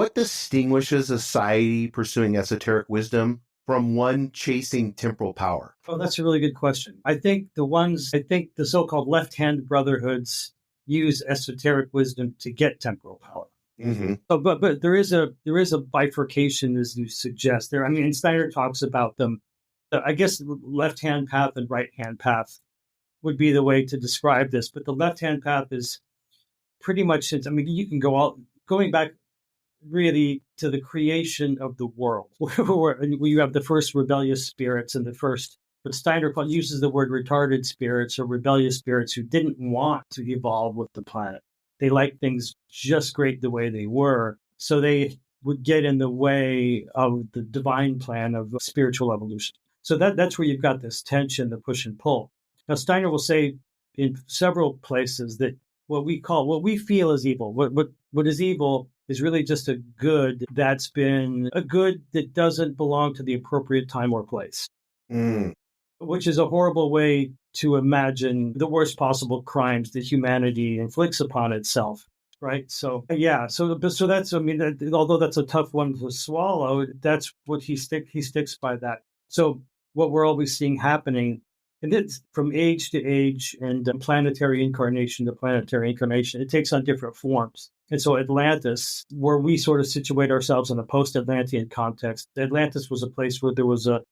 What distinguishes a society pursuing esoteric wisdom from one chasing temporal power? Oh, that's a really good question. I think the so-called left-hand brotherhoods use esoteric wisdom to get temporal power. Mm-hmm. But there is a bifurcation, as you suggest there. I mean, and Steiner talks about them. I guess left-hand path and right-hand path would be the way to describe this. But the left-hand path is pretty much, I mean, you can going back really to the creation of the world, where you have the first rebellious spirits and but Steiner uses the word retarded spirits or rebellious spirits who didn't want to evolve with the planet. They liked things just great the way they were. So they would get in the way of the divine plan of spiritual evolution. So that's where you've got this tension, the push and pull. Now, Steiner will say in several places that what we feel is evil, what is evil is really just a good that doesn't belong to the appropriate time or place. Which is a horrible way to imagine the worst possible crimes that humanity inflicts upon itself, right? So that's, I mean, although that's a tough one to swallow, that's what he sticks by that. So what we're always seeing happening, and it's from age to age and planetary incarnation to planetary incarnation, it takes on different forms. And so Atlantis, where we sort of situate ourselves in a post-Atlantean context, Atlantis was a place where there was a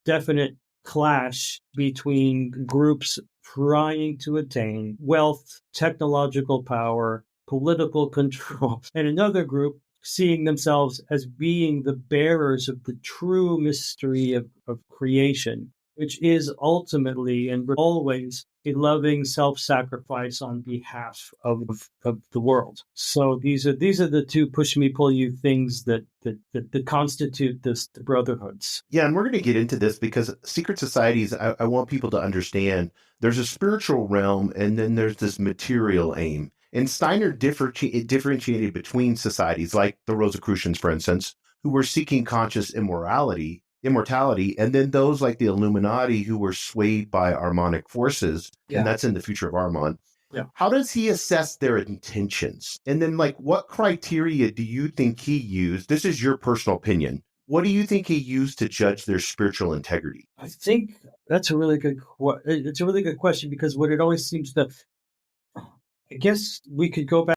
definite clash between groups trying to attain wealth, technological power, political control, and another group seeing themselves as being the bearers of the true mystery of creation, which is ultimately and always a loving self-sacrifice on behalf of the world. So these are the two push me, pull you things that constitute the brotherhoods. Yeah, and we're going to get into this because secret societies, I want people to understand there's a spiritual realm and then there's this material aim. And Steiner differentiated between societies like the Rosicrucians, for instance, who were seeking conscious immortality, and then those like the Illuminati who were swayed by Armonic forces, and that's in the Future of Armand. Yeah. How does he assess their intentions? And then, like, what criteria do you think he used? This is your personal opinion. What do you think he used to judge their spiritual integrity? I think that's a really good question because what it always seems to, I guess we could go back